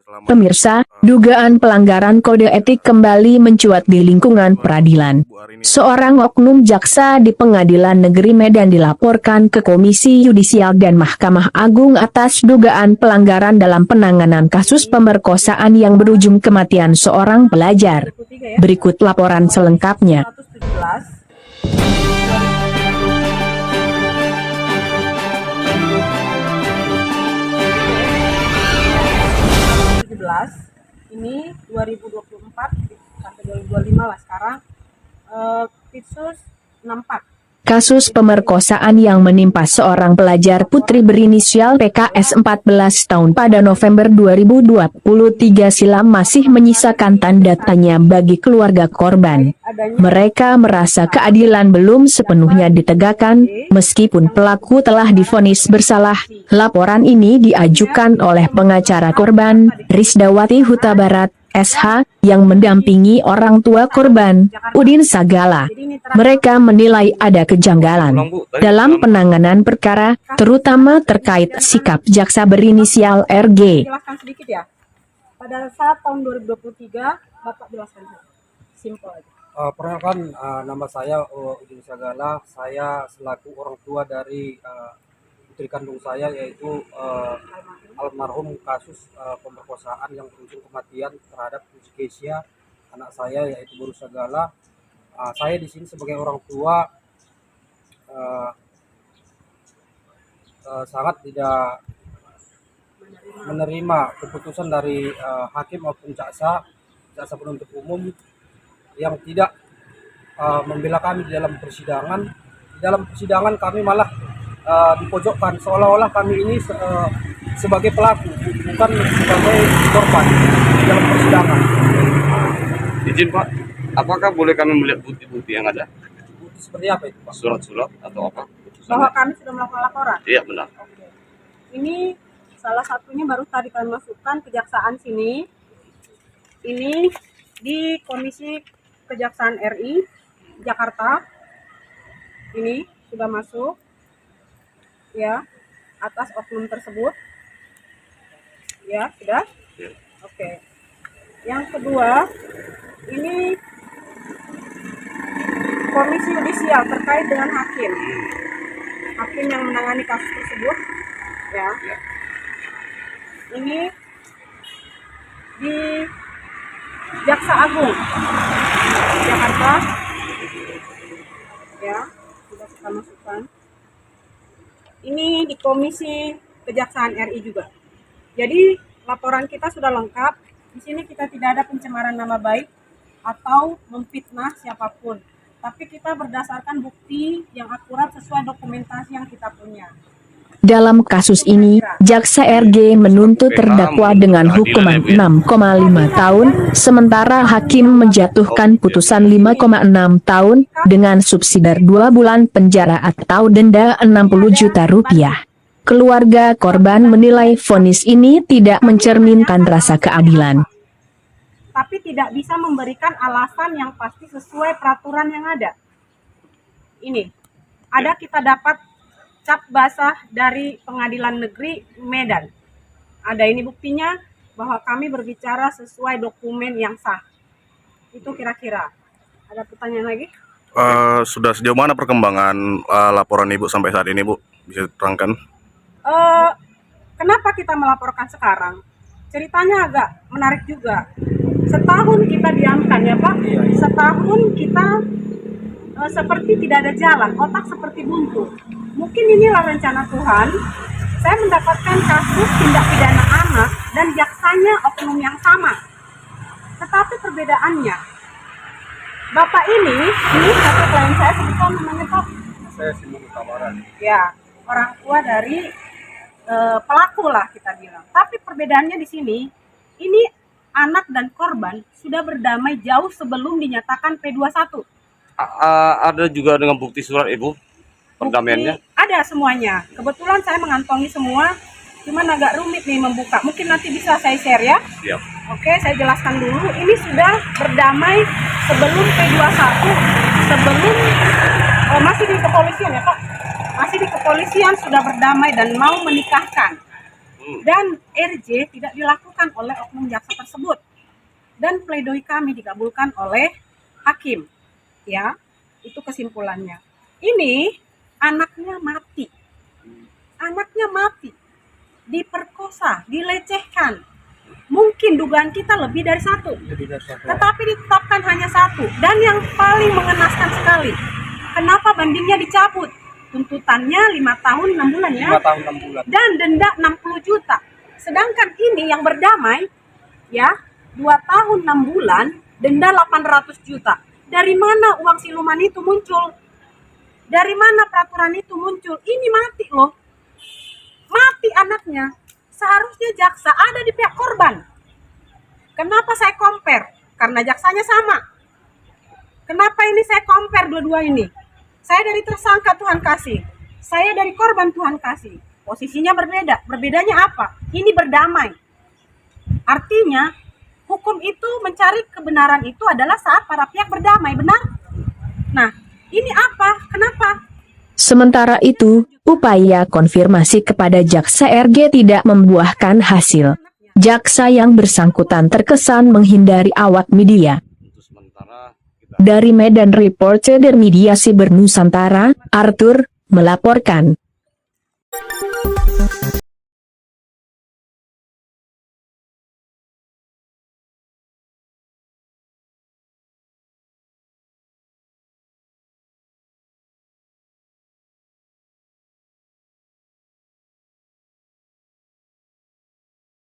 Pemirsa, dugaan pelanggaran kode etik kembali mencuat di lingkungan peradilan. Seorang oknum jaksa di Pengadilan Negeri Medan dilaporkan ke Komisi Yudisial dan Mahkamah Agung atas dugaan pelanggaran dalam penanganan kasus pemerkosaan yang berujung kematian seorang pelajar. Berikut laporan selengkapnya. Ini 2024 sampai 2025 lah sekarang, Pitsus 64. Kasus pemerkosaan yang menimpa seorang pelajar putri berinisial PKS 14 tahun pada November 2023 silam masih menyisakan tanda tanya bagi keluarga korban. Mereka merasa keadilan belum sepenuhnya ditegakkan, meskipun pelaku telah divonis bersalah. Laporan ini diajukan oleh pengacara korban, Risdawati Huta Barat, SH, yang mendampingi orang tua korban, Udin Sagala. Mereka menilai ada kejanggalan dalam penanganan perkara, terutama terkait sikap jaksa berinisial RG. Jelaskan sedikit ya. Pada saat tahun 2023, Bapak jelaskan simpel aja. Perkenalkan, nama saya Udin Sagala. Saya selaku orang tua dari putri kandung saya, yaitu almarhum kasus pemerkosaan yang berujung kematian terhadap Kesia, anak saya, yaitu Boru Sagala. Saya di sini sebagai orang tua sangat tidak menerima keputusan dari hakim maupun jaksa penuntut umum yang tidak membela kami di dalam persidangan. Di dalam persidangan kami malah dipojokkan, seolah-olah kami ini sebagai pelaku, bukan sebagai korban di dalam persidangan. Izin Pak, apakah boleh kami melihat bukti-bukti yang ada? Bukti seperti apa itu Pak? Surat-surat atau apa? Bahwa kami sudah melakukan laporan? Iya benar. Oke. Ini salah satunya baru tadi kami masukkan kejaksaan sini. Ini di Komisi Kejaksaan RI Jakarta. Ini sudah masuk ya atas oknum tersebut. Ya, sudah? Ya. Oke. Yang kedua, ini Komisi Yudisial terkait dengan hakim. Hakim yang menangani kasus tersebut. Ya. Ya. Ini di Jaksa Agung Jakarta. Ya, sudah kita masukkan. Ini di Komisi Kejaksaan RI juga. Jadi laporan kita sudah lengkap. Di sini kita tidak ada pencemaran nama baik atau memfitnah siapapun. Tapi kita berdasarkan bukti yang akurat sesuai dokumentasi yang kita punya. Dalam kasus ini, jaksa RG menuntut terdakwa dengan hukuman 6,5 tahun, sementara hakim menjatuhkan putusan 5,6 tahun, dengan subsidiar 2 bulan penjara atau denda 60 juta rupiah. Keluarga korban menilai vonis ini tidak mencerminkan rasa keadilan. Tapi tidak bisa memberikan alasan yang pasti sesuai peraturan yang ada. Ini, ada kita dapat cap basah dari Pengadilan Negeri Medan. Ada ini buktinya bahwa kami berbicara sesuai dokumen yang sah. Itu kira-kira. Ada pertanyaan lagi? Sudah sejauh mana perkembangan laporan Ibu sampai saat ini, Bu? Bisa diterangkan? Kenapa kita melaporkan sekarang? Ceritanya agak menarik juga. Setahun kita diamkan ya Pak. Setahun kita seperti tidak ada jalan, otak seperti buntu. Mungkin inilah rencana Tuhan. Saya mendapatkan kasus tindak pidana anak dan jaksanya oknum yang sama. Tetapi perbedaannya, Bapak ini satu klien saya, sebutkan namanya Pak. Saya Simon Kamaran. Ya, orang tua dari pelaku lah kita bilang. Tapi perbedaannya di sini, ini anak dan korban sudah berdamai jauh sebelum dinyatakan P21. Ada juga dengan bukti surat Ibu perdamaiannya? Ada semuanya. Kebetulan saya mengantongi semua, cuman agak rumit nih membuka. Mungkin nanti bisa saya share ya. Siap. Oke, saya jelaskan dulu. Ini sudah berdamai sebelum P21, sebelum masih di kepolisian ya Pak. Masih di kepolisian sudah berdamai dan mau menikahkan. dan RJ tidak dilakukan oleh oknum jaksa tersebut, dan pledoi kami dikabulkan oleh hakim. Ya, itu kesimpulannya. Ini anaknya mati, diperkosa, dilecehkan. Mungkin dugaan kita lebih dari satu, tetapi ditetapkan hanya satu. Dan yang paling mengenaskan sekali, kenapa bandingnya dicabut? Tuntutannya 5 tahun 6 bulan ya, 5 tahun 6 bulan. dan denda 60 juta. Sedangkan ini yang berdamai ya 2 tahun 6 bulan, denda 800 juta. Dari mana uang siluman itu muncul? Dari mana peraturan itu muncul? Ini mati loh, mati anaknya. Seharusnya jaksa ada di pihak korban. Kenapa saya compare? Karena jaksanya sama. Kenapa ini saya compare dua-dua ini? Saya dari tersangka Tuhan kasih, saya dari korban Tuhan kasih. Posisinya berbeda. Berbedanya apa? Ini berdamai. Artinya hukum itu mencari kebenaran itu adalah saat para pihak berdamai, benar? Nah, ini apa? Kenapa? Sementara itu, upaya konfirmasi kepada jaksa RG tidak membuahkan hasil. Jaksa yang bersangkutan terkesan menghindari awak media. Untuk sementara kita Dari Medan, reporter Media Siber Nusantara, Arthur, melaporkan.